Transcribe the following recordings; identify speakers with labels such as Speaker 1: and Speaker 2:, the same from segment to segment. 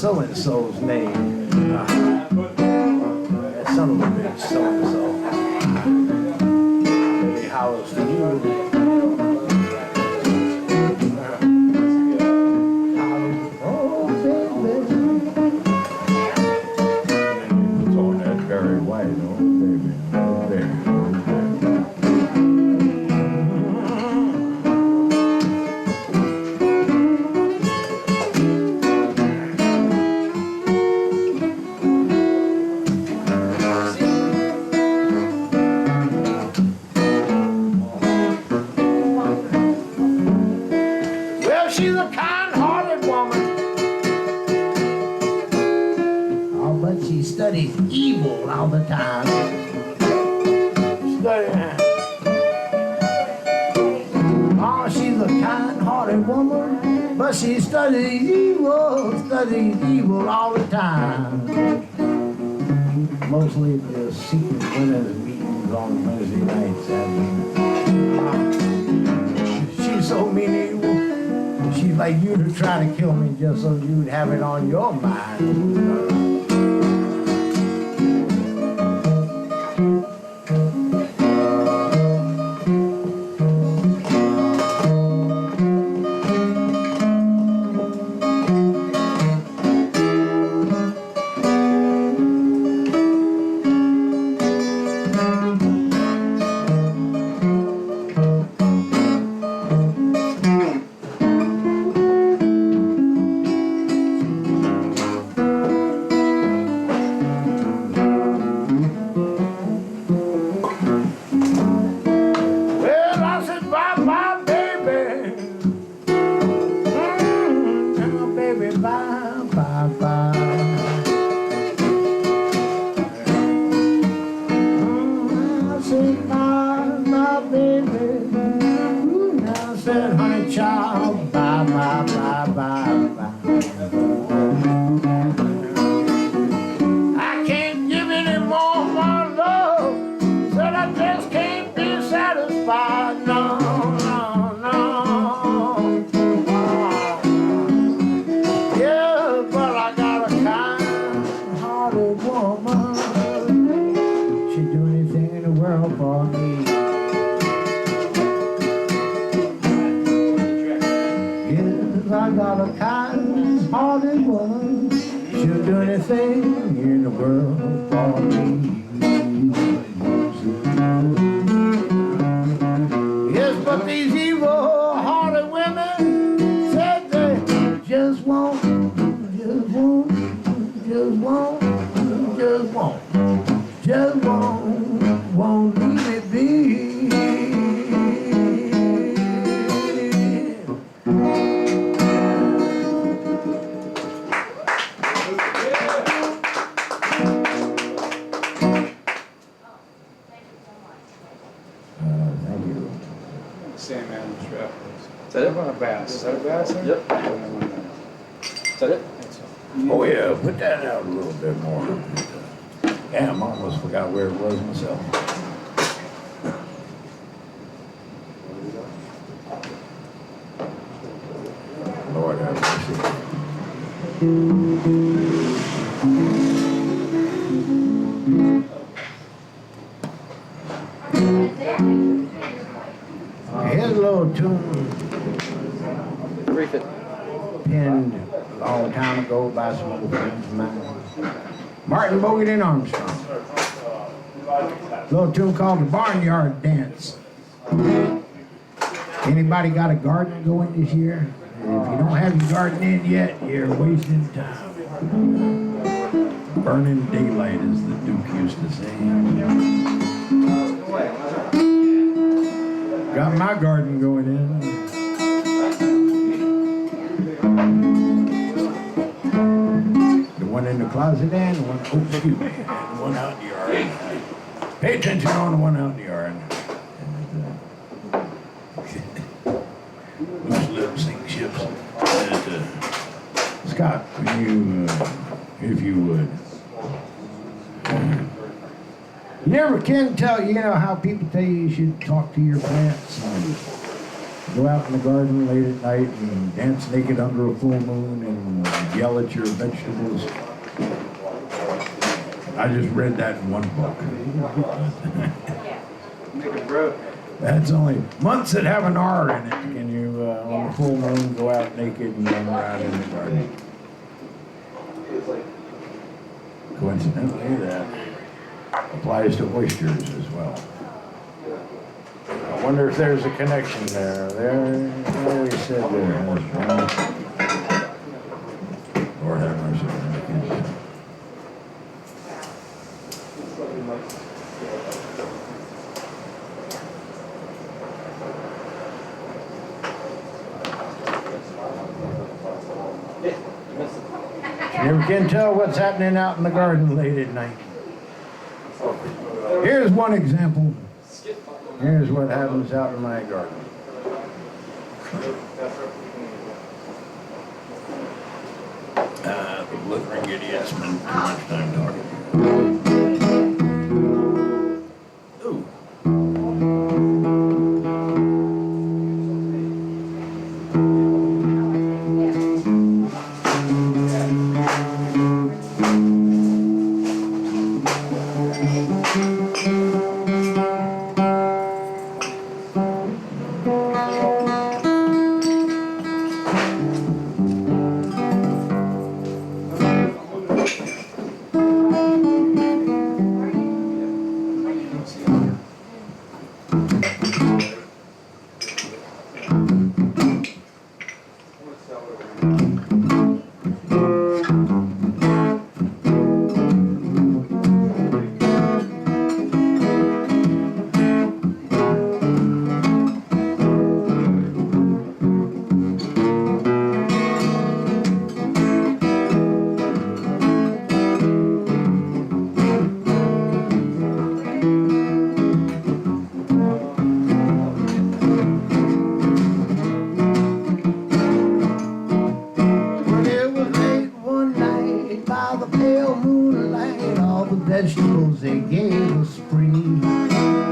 Speaker 1: so-and-so's name. That son of a bitch, so-and-so. Maybe house for you. Oh, baby. It's on that very white, oh, baby. Oh, baby. She's a kind-hearted woman. Oh, but she studies evil all the time. Oh, she's a kind-hearted woman, but she studies evil all the time. Mostly just secret women's meetings on Wednesday nights. She's so mean evil. She's like you to try to kill me just so you'd have it on your mind. Put that out a little bit more. Damn, I almost forgot where it was myself. Lord have mercy. Here's a little tune.
Speaker 2: Brief it.
Speaker 1: Penned a long time ago by some old friends of mine. Martin Bogan and Armstrong. A little tune called The Barnyard Dance. Anybody got a garden going this year? If you don't have your garden in yet, you're wasting time. Burning daylight, as the Duke used to say. Got my garden going in. The one in the closet and the one, excuse me, and the one out in the yard. Pay attention on the one out in the yard. Loose lips sink ships. Scott, can you, if you would. You ever can tell, you know, how people tell you should talk to your plants? Go out in the garden late at night and dance naked under a full moon and yell at your vegetables. I just read that in one book. That's only months that have an R in it. Can you, on the full moon, go out naked and run around in the garden? Coincidentally, that applies to oysters as well. I wonder if there's a connection there. There, always said there has been. Lord have mercy on the kids. You never can tell what's happening out in the garden late at night. Here's one example. Here's what happens out in my garden. The blithering idiot spent too much time talking. Ooh. Vegetables they gave us free.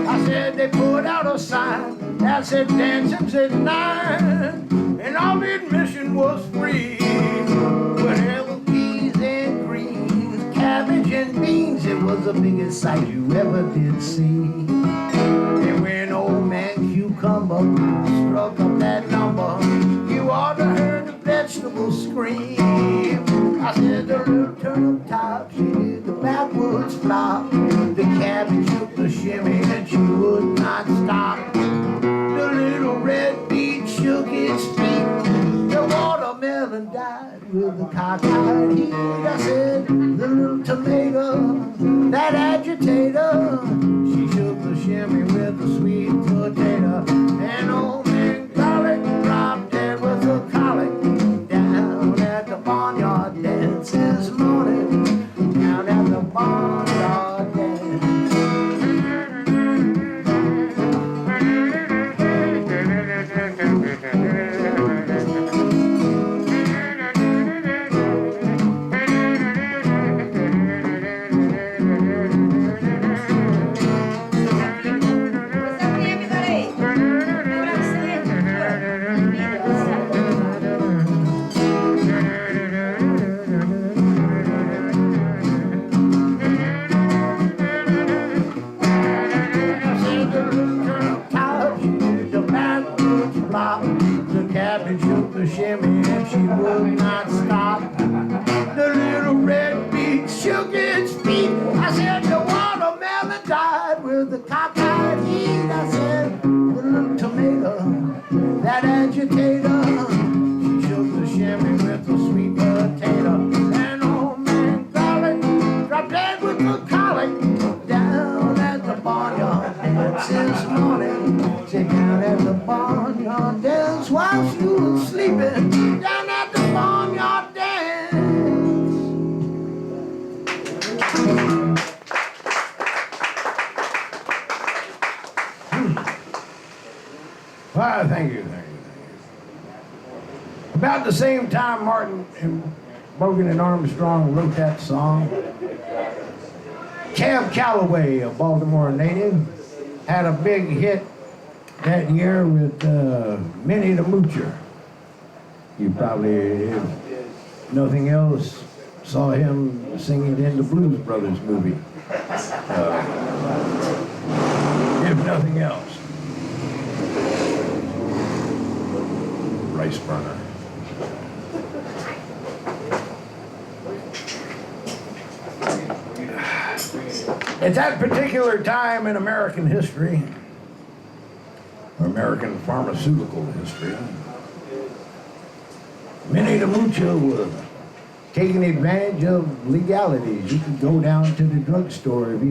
Speaker 1: I said they put out a sign that said dancing's at 9 and all the admission was free. Whatever peas and greens, cabbage and beans, it was the biggest sight you ever did see. And when old man Cucumber struck up that number, you ought to heard the vegetables scream. I said the little turnip top, she did the backwoods flop. The cabbage took the shimmy and she would not stop. The little red beet shook its feet. The watermelon died with the cockeyed heat. I said the little tomato, that agitator, she shook the shimmy with the sweet potato. And old man Garlic dropped dead with a colic down at the barnyard dance this morning. Down at the barnyard dance. The cabbage shook the shimmy and she would not stop. The little red beet shook its feet. I said the watermelon died with the cockeyed heat. I said the little tomato, that agitator, she shook the shimmy with the sweet potato. And old man Garlic dropped dead with the colic down at the barnyard dance this morning. Sit down at the barnyard dance while she was sleeping. Down at the barnyard dance. Well, thank you. About the same time Martin and Bogan and Armstrong wrote that song, Cab Calloway, a Baltimore native, had a big hit that year with Minnie the Moocher. You probably, if nothing else, saw him singing in the Blues Brothers movie. If nothing else. Rice burner. At that particular time in American history, or American pharmaceutical history, Minnie the Moocher was taking advantage of legalities. You could go down to the drugstore. If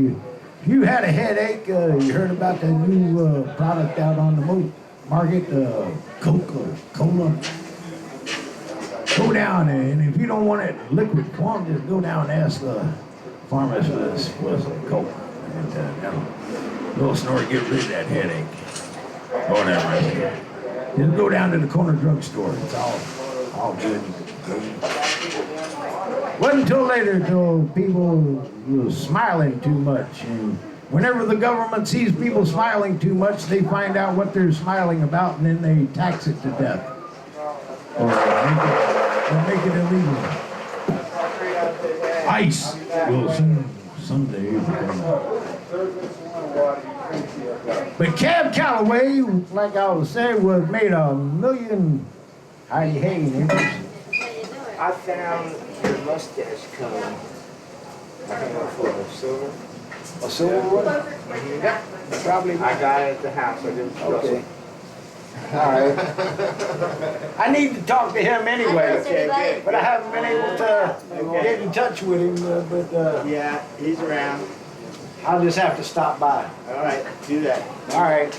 Speaker 1: you had a headache, you heard about that new product out on the market, Coca-Cola. Go down and if you don't want it in liquid form, just go down and ask the pharmacist for some Coke. And that'll little snort get rid of that headache. Whatever. Just go down to the corner drugstore. It's all good. Wasn't until later till people were smiling too much. And whenever the government sees people smiling too much, they find out what they're smiling about and then they tax it to death. Or make it illegal. ICE will someday become. But Cab Calloway, like I was saying, was made a million. Howdy, hey, neighbors.
Speaker 3: I found your mustache comb. I don't know for a silver.
Speaker 1: A silver one?
Speaker 3: Yep.
Speaker 1: Probably.
Speaker 3: I got it at the house. I didn't trust
Speaker 1: Okay.
Speaker 3: it.
Speaker 1: All right. I need to talk to him anyway,
Speaker 3: Okay,
Speaker 1: but I haven't been able to get in touch with him.
Speaker 3: Yeah, he's around.
Speaker 1: I'll just have to stop by.
Speaker 3: All right, do that.
Speaker 1: All right.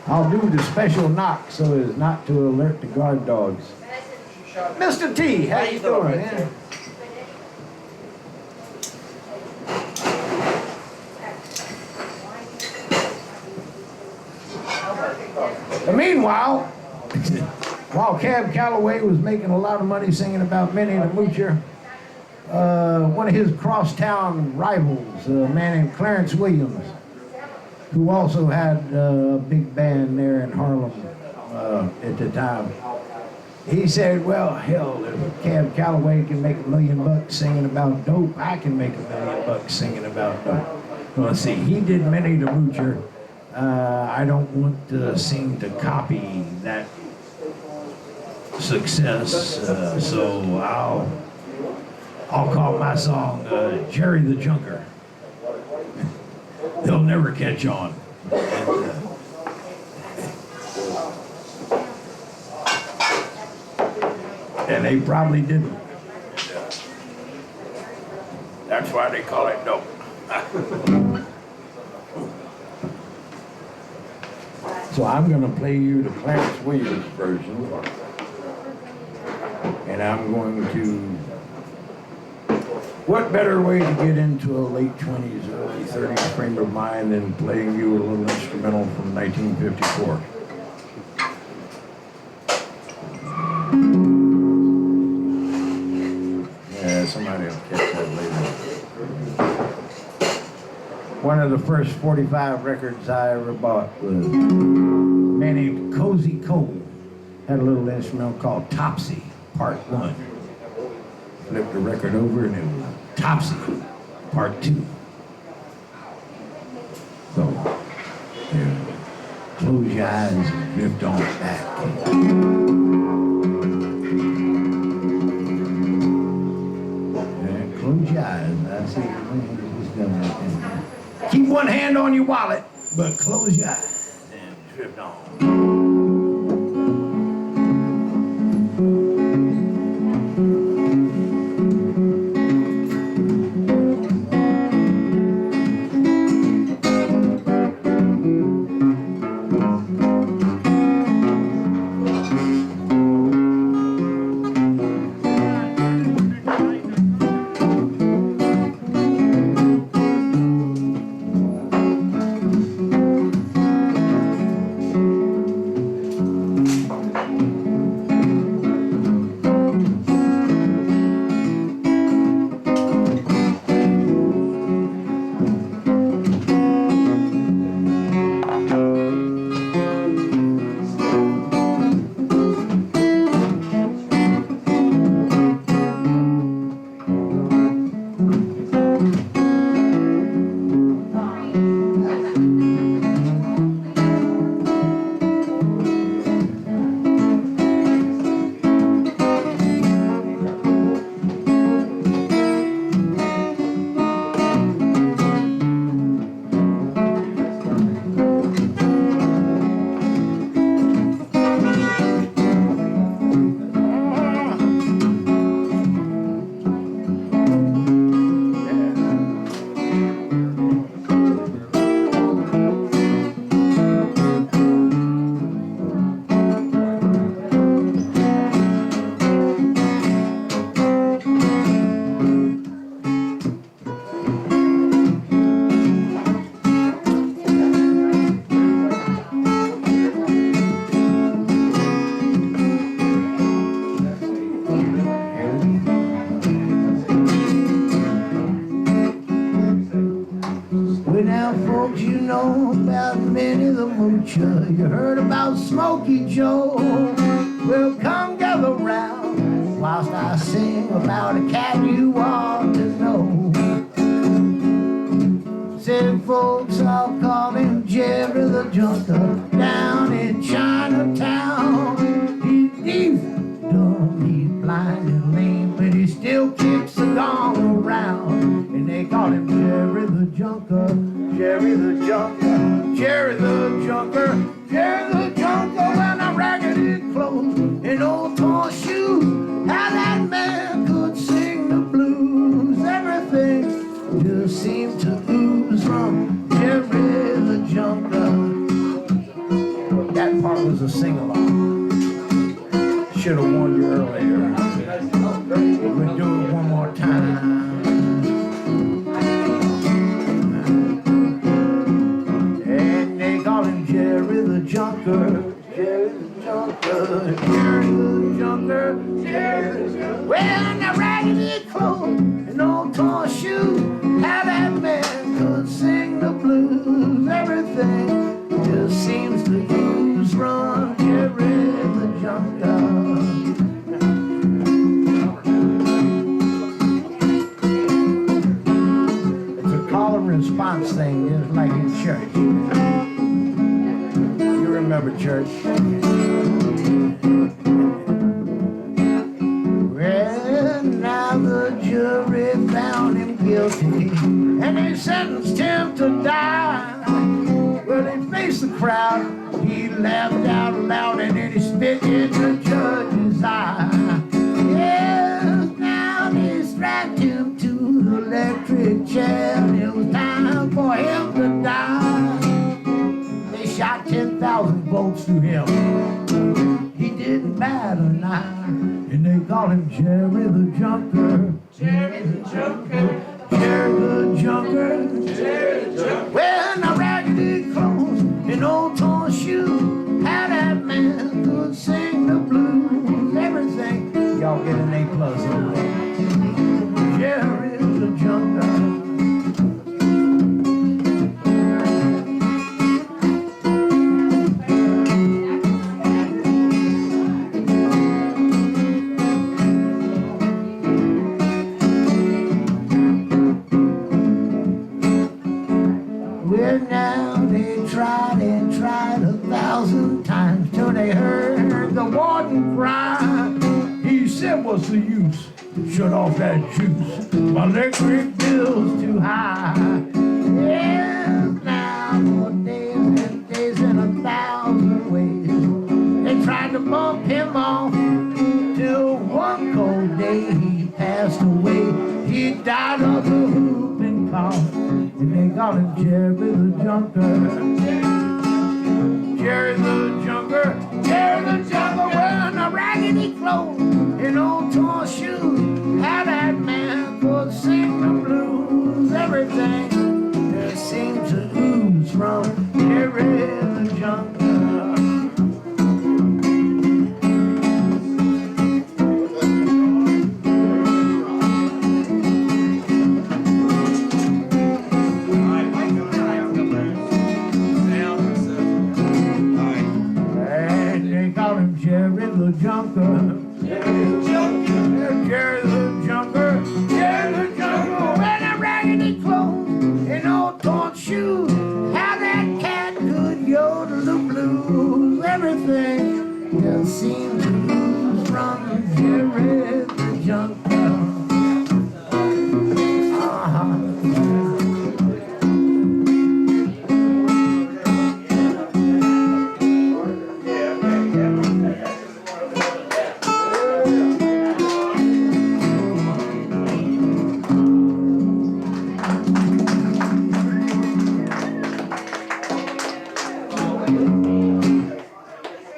Speaker 1: I'll do the special knock so as not to alert the guard dogs. Mr. T, how you doing, man? Meanwhile, while Cab Calloway was making a lot of money singing about Minnie the Moocher, one of his crosstown rivals, a man named Clarence Williams, who also had a big band there in Harlem at the time, he said, well, hell, if Cab Calloway can make $1 million singing about dope, I can make $1 million singing about dope. Well, let's see, he did Minnie the Moocher. I don't want to seem to copy that success, so I'll call my song Jerry the Junker. They'll never catch on. And they probably didn't. That's why they call it dope. So I'm going to play you the Clarence Williams version. And I'm going to... What better way to get into a late 20s, early 30s frame of mind than playing you a little instrumental from 1954? Yeah, somebody will catch that later. One of the first 45 records I ever bought was a man named Cozy Cole. Had a little instrumental called Topsy, Part 1. Flipped the record over and it was Topsy, Part 2. So, yeah, close your eyes and drift on back. Yeah, close your eyes. I see what's going on. Keep one hand on your wallet, but close your eyes and drift on. folks, you know about Minnie the Moocher. You heard about Smokey Joe. Well, come gather round whilst I sing about a cat you ought to know. Said folks, I'll call him Jerry the Junker down in Chinatown. He's deaf, dumb, he's blind and lame, but he still kicks the gong around. And they call him Jerry the Junker, Jerry the Junker, Jerry the Junker, Jerry the Junker. When I raggedy clothes and old torn shoes, how that man could sing the blues. Everything just seemed to ooze from Jerry the Junker. That part was a sing-along. Should have warned you earlier. We'll do it one more time. And they call him Jerry the Junker, Jerry the Junker, Jerry the Junker, Jerry the Junker. Wearing the raggedy clothes and old torn shoes, how that man could sing the blues. Everything just seems to use from Jerry the Junker. It's a call and response thing, just like in church. You remember church? Well, now the jury found him guilty and they sentenced him to die. Well, he faced the crowd, he laughed out loud, and then he spit in the judge's eye. Yes, now they strapped him to the electric chair, and it was time for him to die. They shot 10,000 volts through him. He didn't bat an eye, and they call him Jerry the Junker, Jerry the Junker, Jerry the Junker, Jerry the Junker. Wearing the raggedy clothes and old torn shoes, how that man could sing the blues. Everything, y'all get an A+ over there. Jerry the Junker. Well, now they tried and tried 1,000 times till they heard the warden cry. He said, what's the use? Shut off that juice. My electric bill's too high. Yes, now for days and days in 1,000 ways they tried to bump him off till one cold day he passed away. He died of the whooping cough. And they call him Jerry the Junker, Jerry the Junker, Jerry the Junker. Wearing a raggedy clothes and old torn shoes, how that man could sing the blues. Everything that seemed to ooze from Jerry the Junker. Jerry the Junker, Jerry the Junker, Jerry the Junker, Jerry the Junker. Wearing a raggedy clothes and old torn shoes, how that cat could yodel the blues. Everything just seemed to lose from Jerry the Junker.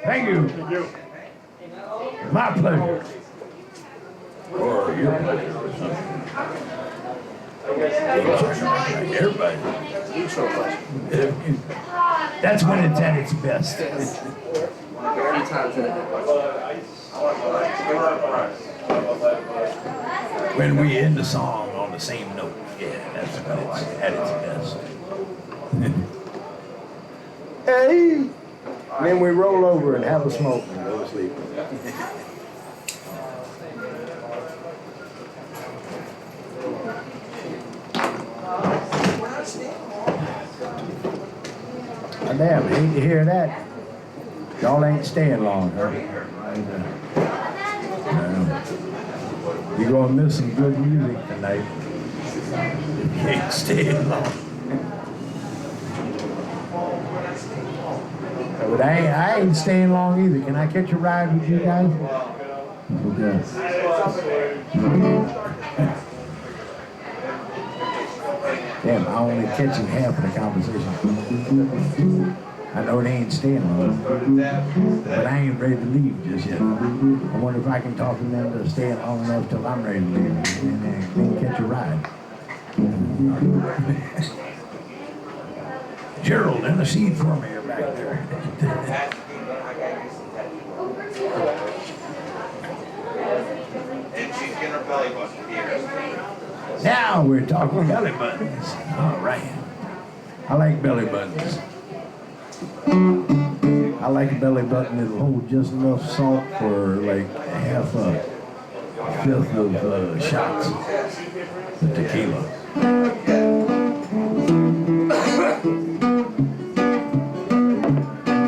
Speaker 1: Thank you. My pleasure. Or your pleasure. Everybody. That's when it's at its best.
Speaker 2: 30 times in a day.
Speaker 1: When we end the song on the same note. Yeah, that's when it's at its best. Hey. Then we roll over and have a smoke and go to sleep. Damn, I hate to hear that. Y'all ain't staying long, huh? You're gonna miss some good music tonight. You ain't staying long. But I ain't staying long either. Can I catch a ride with you guys? Okay. Damn, I only catching half of the conversation. I know they ain't staying long, but I ain't ready to leave just yet. I wonder if I can talk to them to stay long enough till I'm ready to leave and then catch a ride. Gerald, in the seat for me back there.
Speaker 4: And she's getting her belly button here.
Speaker 1: Now we're talking belly buttons. All right. I like belly buttons. I like a belly button that'll hold just enough salt for like half a fifth of shots of tequila.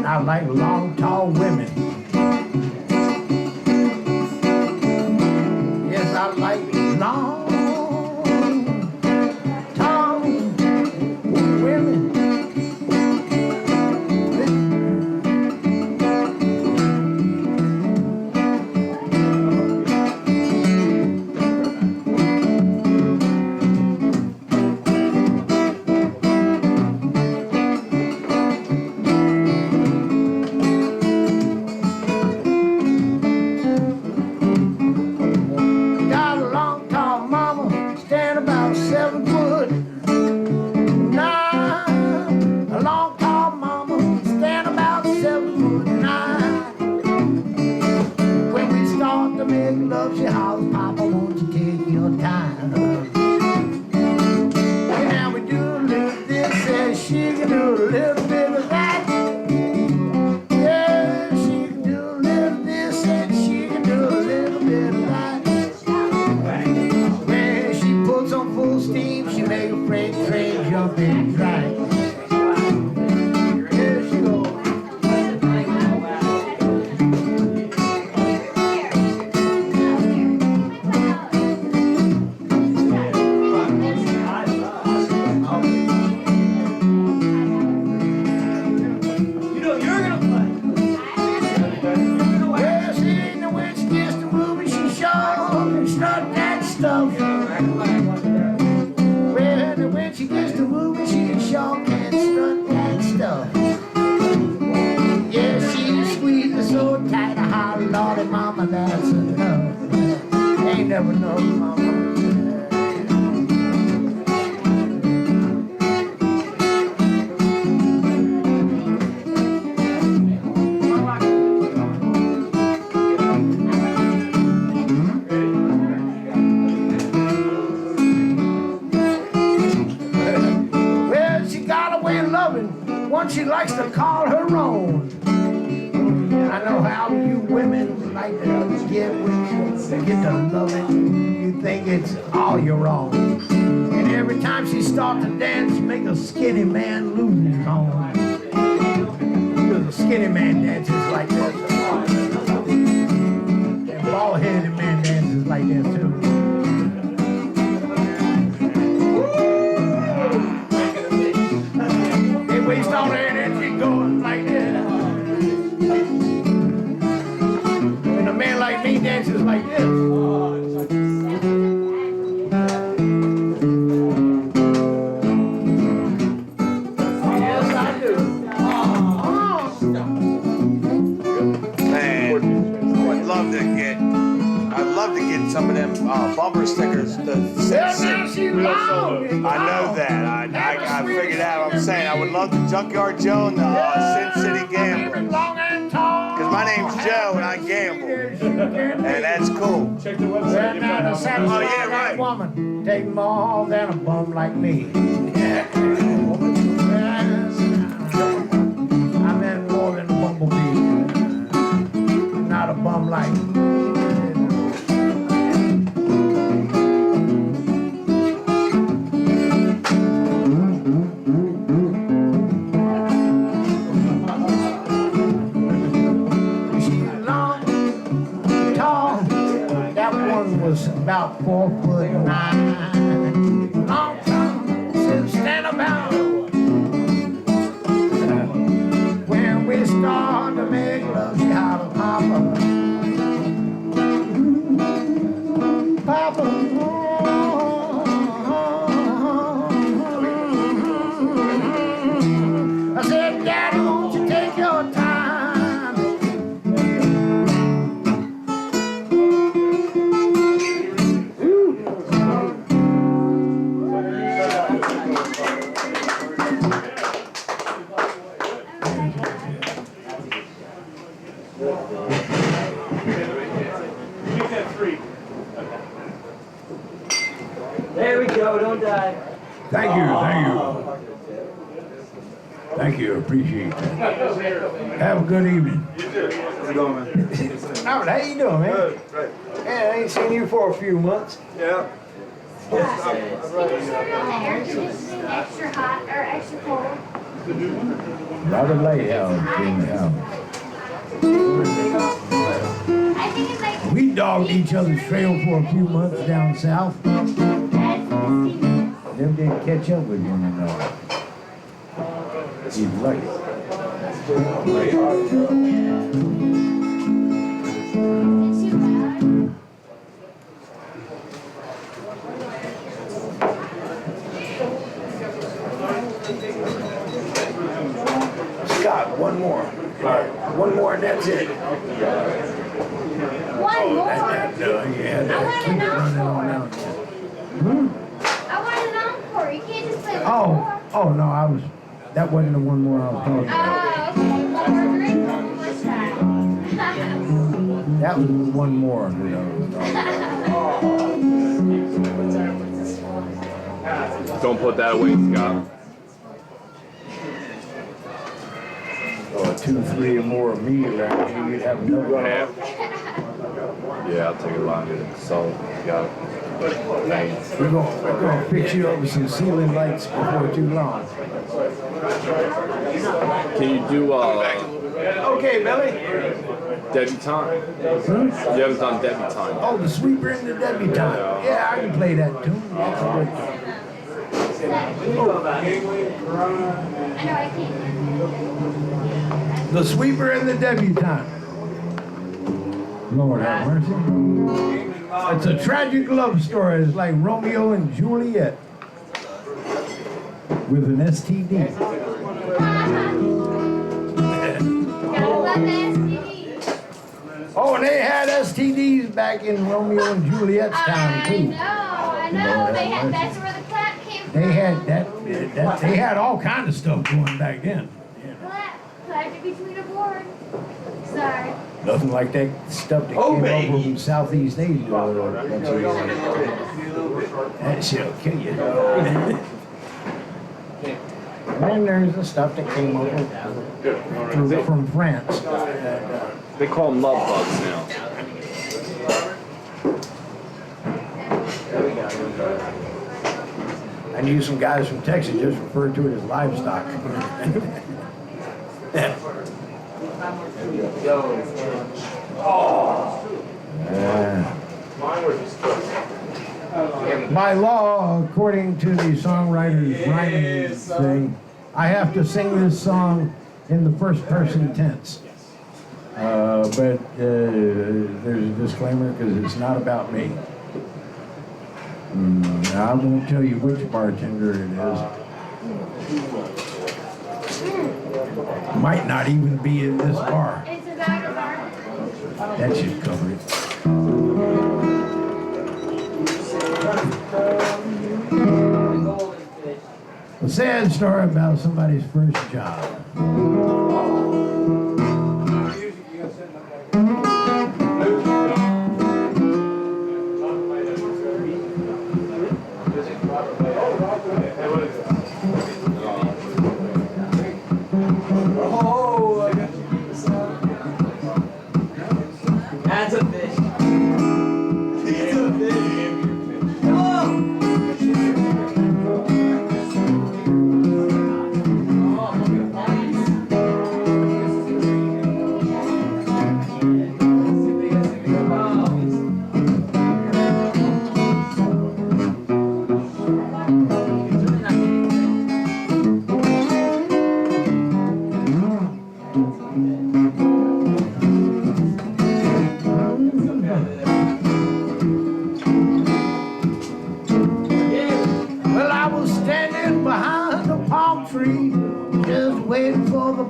Speaker 1: I like long, tall women. Yes, I like long, tall women. She likes to call her own. I know how you women like to get when you get to love it. You think it's all your own. And every time she starts to dance, make a skinny man lose his own. Because a skinny man dances like that. And bald-headed man dances like that too. Waist on her and she going like that. And a man like me dances like this. Yes, I do.
Speaker 4: Man, I'd love to get some of them bumper stickers.
Speaker 1: Now she's loud.
Speaker 4: I know that. I figured out what I'm saying. I would love the Junkyard Joe and the Sin City Gambler. Because my name's Joe and I gamble. And that's cool.
Speaker 1: Check the website. Oh, yeah, right. Woman, take more than a bum like me. got a bum like. She's long, tall. That one was about 4'9". Long time since stand about. When we start to make love, she holler, Papa, Papa. I said, Daddy, won't you take your time?
Speaker 3: There we go, don't die.
Speaker 1: Thank you, thank you. Thank you, appreciate that. Have a good evening.
Speaker 5: How's it going, man?
Speaker 1: Howard, how you doing, man?
Speaker 5: Good, right.
Speaker 1: Yeah, I ain't seen you for a few months.
Speaker 5: Yeah.
Speaker 6: Extra hot or extra cold?
Speaker 1: Robert Lighthouse in the house.
Speaker 6: I think it's like
Speaker 1: We dogged each other's trail for a few months down south.
Speaker 6: that's 15 minutes.
Speaker 1: Them didn't catch up with one another. He's lucky.
Speaker 6: It's too loud.
Speaker 1: Scott, one more. One more and that's it.
Speaker 6: One more?
Speaker 1: Yeah, that keep running on out.
Speaker 6: I want an encore. You can't just play one
Speaker 1: Oh,
Speaker 6: more.
Speaker 1: oh no, that wasn't the one more I was talking about.
Speaker 6: Oh, okay. One more drink, one more time.
Speaker 1: That was one more that I was talking about.
Speaker 2: Don't put that away, Scott.
Speaker 1: Or 2, 3 or more of me around here, you'd have no run
Speaker 2: Half. Yeah, I'll take a line of it. So, got it. Thanks.
Speaker 1: We're gonna fix you up with some ceiling lights before too long.
Speaker 2: Can you do
Speaker 1: Okay, Billy.
Speaker 2: debutante?
Speaker 1: Hmm?
Speaker 2: You haven't done debutante.
Speaker 1: Oh, the sweeper and the debutante. Yeah, I can play that tune. That's a good tune.
Speaker 6: I know I can't.
Speaker 1: The sweeper and the debutante. Lord have mercy. It's a tragic love story. It's like Romeo and Juliet with an STD.
Speaker 6: Gotta love the STD.
Speaker 1: Oh, and they had STDs back in Romeo and Juliet's time
Speaker 6: I
Speaker 1: too.
Speaker 6: know, I know. They had, that's where the clap came from.
Speaker 1: They had that. They had all kind of stuff going back then.
Speaker 6: Clap it between a board. Sorry.
Speaker 1: Nothing like that stuff that came over from Southeast Asia. That shit'll kill you. And then there's the stuff that came over from France.
Speaker 2: They call them love bugs now.
Speaker 1: I knew some guys from Texas just referred to it as livestock. By law, according to the songwriter's rhyming thing, I have to sing this song in the first person tense. But there's a disclaimer because it's not about me. I won't tell you which bartender it is. Might not even be in this bar.
Speaker 6: It's about a bar.
Speaker 1: That should cover it. A sad story about somebody's first job.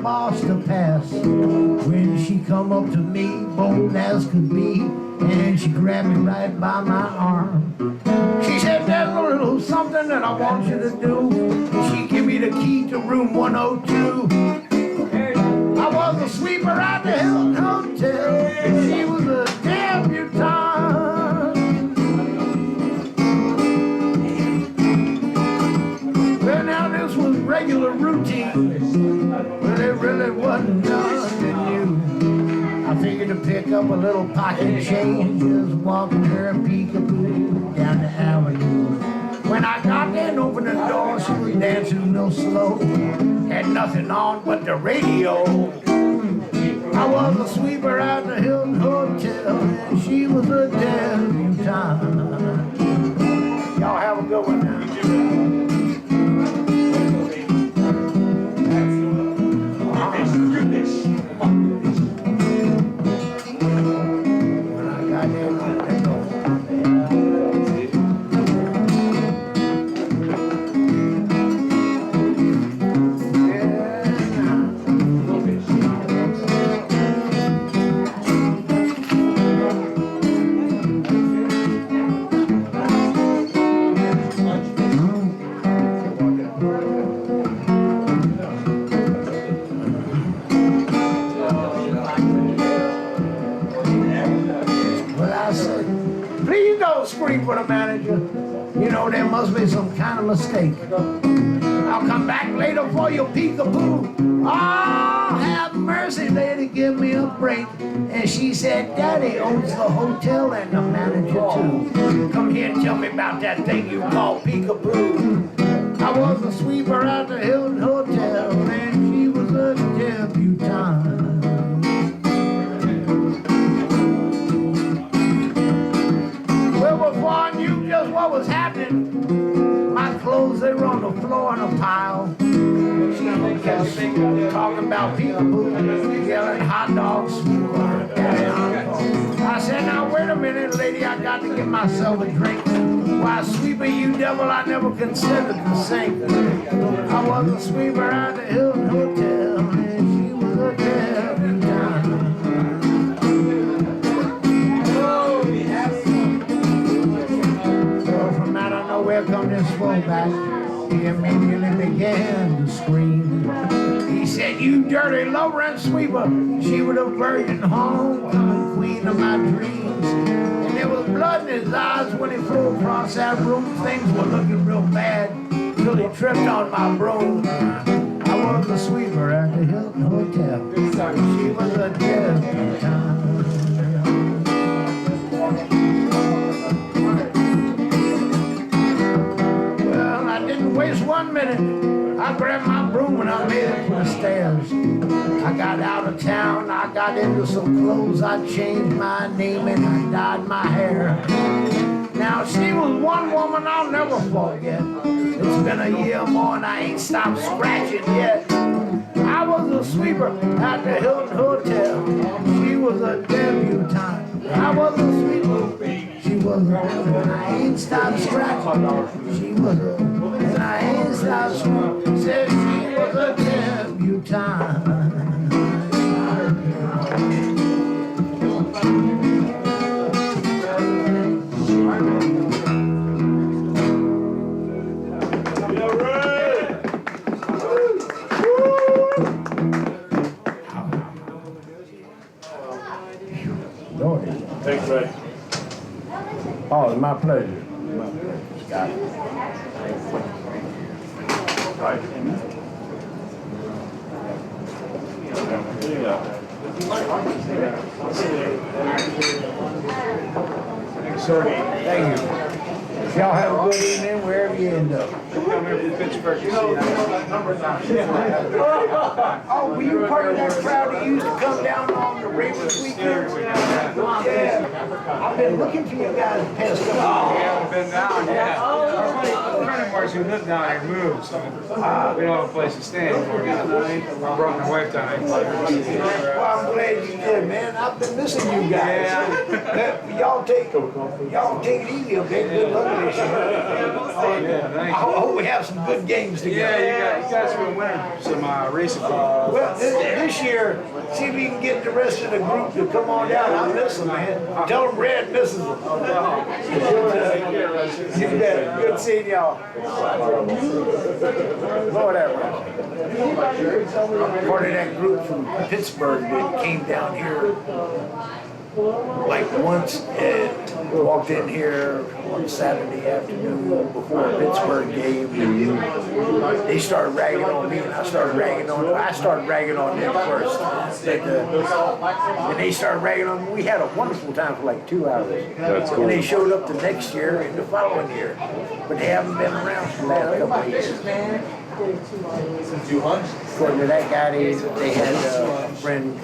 Speaker 1: boss to pass. When she come up to me, bold as could be, and she grabbed me right by my arm. She said, there's a little something that I want you to do. She gave me the key to room 102. I was a sweeper at the Hilton Hotel, and she was a debutante. Well, now this was regular routine, but it really wasn't nothing new. I figured to pick up a little pocket change, just walking her peekaboo down the avenue. When I got there and opened the door, she was dancing real slow, had nothing on but the radio. I was a sweeper at the Hilton Hotel, and she was a debutante. Y'all have a good one now. Scream for the manager. You know, there must be some kind of mistake. I'll come back later for your peekaboo. Oh, have mercy, lady, give me a break. And she said, Daddy owns the hotel and the manager too. Come here and tell me about that thing you call peekaboo. I was a sweeper at the Hilton Hotel, and she was a debutante. Before I knew just what was happening, my clothes, they were on the floor in a pile. She kept talking about peekaboo, yelling hot dogs. I said, now wait a minute, lady, I got to get myself a drink. Why, sweeper, you devil, I never considered the same. I was a sweeper at the Hilton Hotel, and she was a debutante. Where come this fool back? He immediately began to scream. He said, you dirty low-rent sweeper, she was a virgin homecoming queen of my dreams. And there was blood in his eyes when he flew across that room. Things were looking real bad till he tripped on my broom. I was a sweeper at the Hilton Hotel. She was a debutante. Waste 1 minute. I grabbed my broom and I made it to the stairs. I got out of town, I got into some clothes, I changed my name and I dyed my hair. Now she was one woman I'll never forget. It's been a year more and I ain't stopped scratching yet. I was a sweeper at the Hilton Hotel. She was a debutante. I was a sweeper. She was a debutante. I ain't stopped scratching. She was a and I ain't stopped scratching. Said she was a debutante.
Speaker 5: Thanks, Ray.
Speaker 1: Oh, it's my pleasure. Scott.
Speaker 5: Right.
Speaker 1: Sir, thank you. Y'all have a good evening wherever you end up.
Speaker 3: Come here to Pittsburgh to see that.
Speaker 1: Oh, were you part of that crowd that used to come down on the Ravens weekends? Yeah. I've been looking for you guys the past couple of years.
Speaker 3: Yeah, I've been down, yeah. Our friend of ours who lived down here moved, so we don't have a place to stay anymore. I brought my wife down here.
Speaker 1: Well, I'm glad you did, man. I've been missing you guys. Y'all take it easy, okay? Good luck this year.
Speaker 3: Thank
Speaker 1: I
Speaker 3: you.
Speaker 1: hope we have some good games together.
Speaker 3: Yeah, you guys been winning some racing.
Speaker 1: Well, this year, see if you can get the rest of the group to come on down. I miss them, man. Tell them Red misses them. You bet. Good seeing y'all. Lord have mercy. Part of that group from Pittsburgh that came down here like once and walked in here on Saturday afternoon before a Pittsburgh game. They started ragging on me and I started ragging on them. I started ragging on them first. And they started ragging on me. We had a wonderful time for like 2 hours.
Speaker 2: That's cool.
Speaker 1: And they showed up the next year and the following year. But they haven't been around for the last couple of years. According to that guy, they had a friend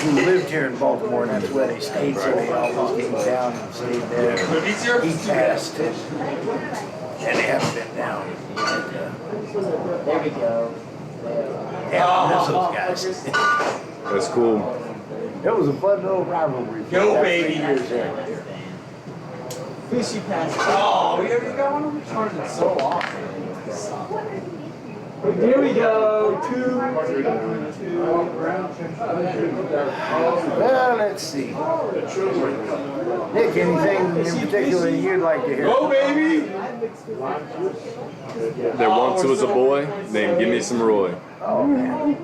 Speaker 1: who lived here in Baltimore, and that's where they stayed, so they always came down and stayed there. He passed, and they haven't been down. There we go. Yeah, miss those guys.
Speaker 2: That's cool.
Speaker 1: It was a fun little rivalry.
Speaker 3: Go, baby.
Speaker 1: Years there.
Speaker 3: Fishy pass. Oh, we ever got one of them? Charged it so often. Here we go. Two.
Speaker 1: Well, let's see. Nick, anything in particular you'd like to hear?
Speaker 3: Go, baby.
Speaker 2: There once was a boy named Give Me Some Roy.
Speaker 1: Oh, man.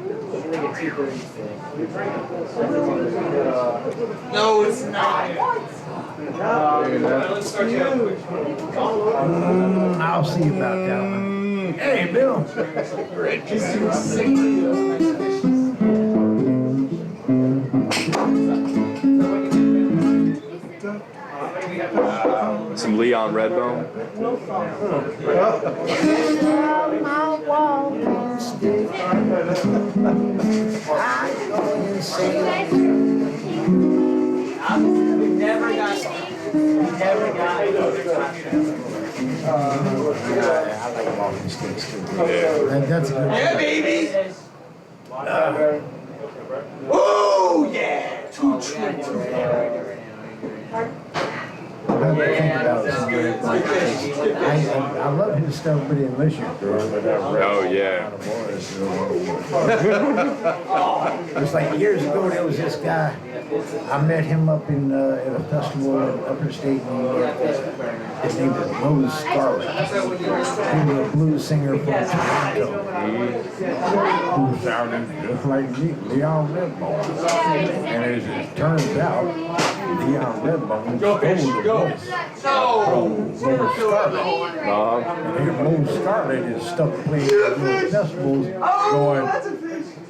Speaker 3: No, it's not. Let's start you.
Speaker 1: I'll see about that one. Hey, Bill.
Speaker 2: Some Leon Redbone.
Speaker 3: Never got
Speaker 1: I like walking sticks too.
Speaker 2: Yeah.
Speaker 1: That's good.
Speaker 3: Yeah, baby. Oh, yeah. Too true.
Speaker 1: I love his stuff, but in Michigan.
Speaker 2: Oh, yeah.
Speaker 1: It's like years ago, there was this guy. I met him up in at a festival in upstate New York. His name is Moses Scarlett. He was a blues singer from Toronto. Who sounded just like me, Leon Redbone. And as it turns out, Leon Redbone stole the voice from Moses Scarlett. And Moses Scarlett is stuck playing at little festivals going,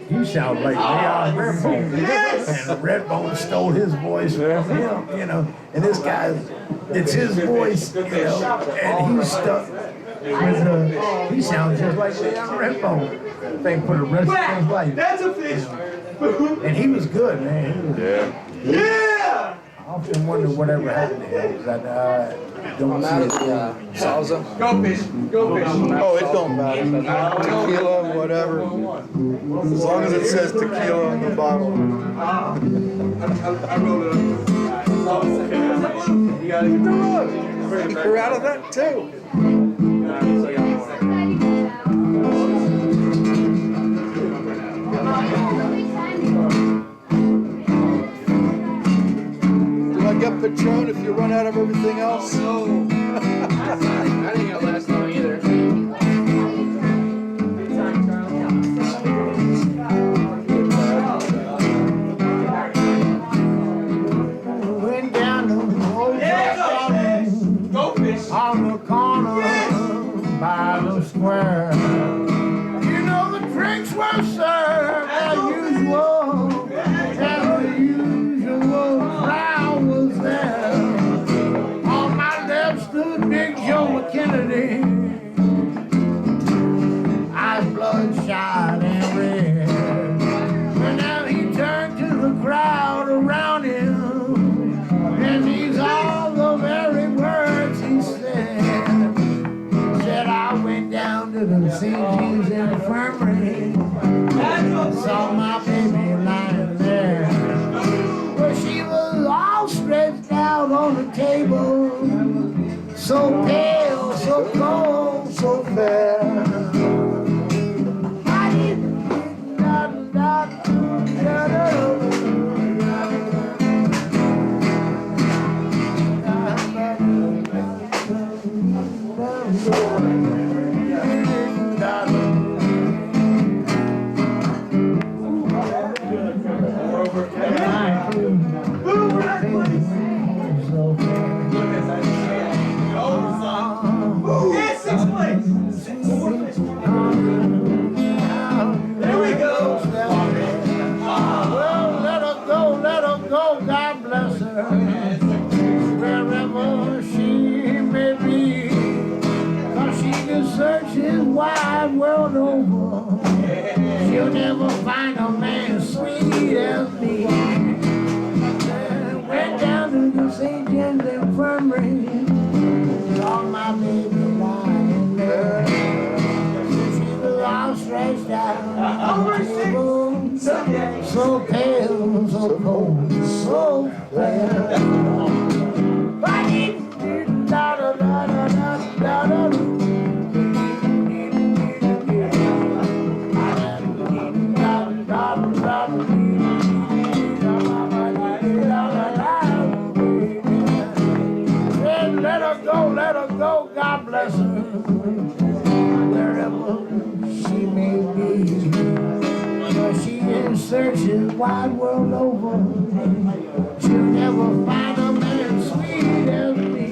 Speaker 1: he sounds like Leon Redbone. And Redbone stole his voice from him, you know. And this guy, it's his voice, you know, and he's stuck with, he sounds just like Leon Redbone. I think for the rest of his life.
Speaker 3: That's a fish.
Speaker 1: And he was good, man. He was,
Speaker 2: Yeah.
Speaker 3: Yeah.
Speaker 1: I often wonder whatever happened to him. That don't see it.
Speaker 7: Salsa?
Speaker 3: Go fish. Go fish.
Speaker 7: Oh, it don't matter. Tequila, whatever. As long as it says tequila on the bottle.
Speaker 3: I rolled it up. You gotta get the rug.
Speaker 7: You're out of that too. Do I get Patron if you run out of everything else?
Speaker 3: I didn't get last time either.
Speaker 1: Went down to the old
Speaker 3: Go fish.
Speaker 1: on the corner by the square. You know the drinks were served as usual, and the usual crowd was there. On my left stood Big Joe Kennedy, eyes bloodshot and red. And now he turned to the crowd around him, and these are the very words he said. Said, I went down to the St. James Infirmary, saw my baby lying there. Well, she was all stretched out on the table, so so pale, so cold, so fair. I didn't da da da da.
Speaker 3: There we go.
Speaker 1: Well, let her go, God bless her, wherever she may be, 'cause she can search this wide world over, she'll never find a man sweet as me. Went down to the St. James Infirmary, saw my baby lying there. She was all stretched out on the table, so pale, so cold, so pale. Da da da da da da da. Let her go, God bless her, wherever she may be. For she is searching wide world over, she'll never find a man sweet as me.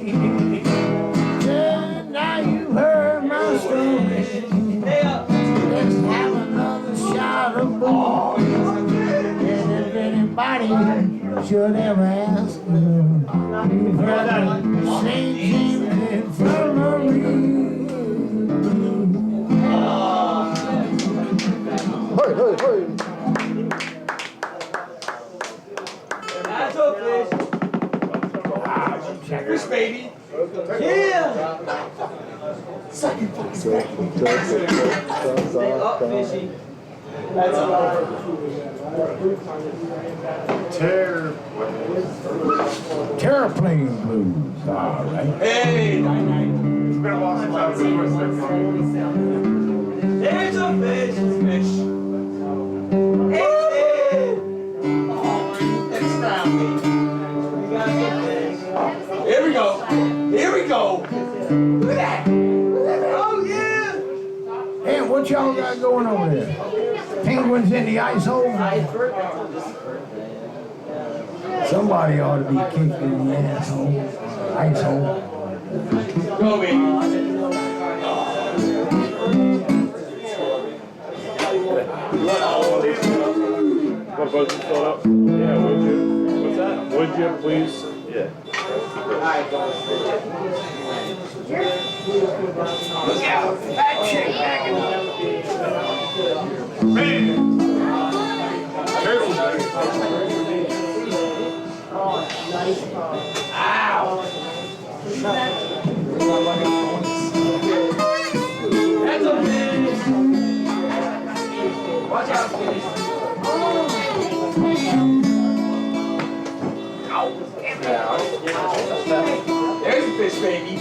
Speaker 1: Yeah, now you heard my story. Let's have another shot of booze. And if anybody should ever ask you, you've heard of St. James Infirmary.
Speaker 7: Hey, hey, hey.
Speaker 3: That's a fish. Fish, baby. Yeah. Second fish, baby. Stay up, fishy. That's a
Speaker 1: Terraplane blues, all right.
Speaker 3: Hey. It's been a while since I was There's a fish. Fish. Hey. It's found me. We got the fish. Here we go. Here we go. Look at that. Oh, yeah.
Speaker 1: Hey, what y'all got going over there? Penguins in the ice hole? Somebody ought to be kicked in the asshole. Ice hole.
Speaker 3: Go, baby.
Speaker 5: Want both of them filled up? Yeah, would you? What's that? Would you, please? Yeah.
Speaker 1: Look out! That chick back in
Speaker 5: Man! Turtles back.
Speaker 3: Ow! That's a fish. Watch out, fish. There's a fish, baby.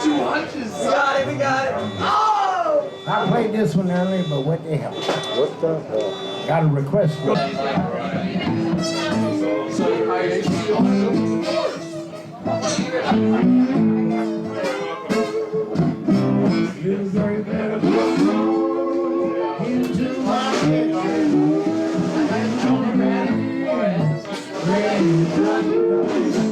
Speaker 3: Two hunches. We got it. Oh!
Speaker 1: I played this one earlier, but what the hell?
Speaker 7: What the hell?
Speaker 1: Got a request for it. You better go into my kitchen. I'm ready.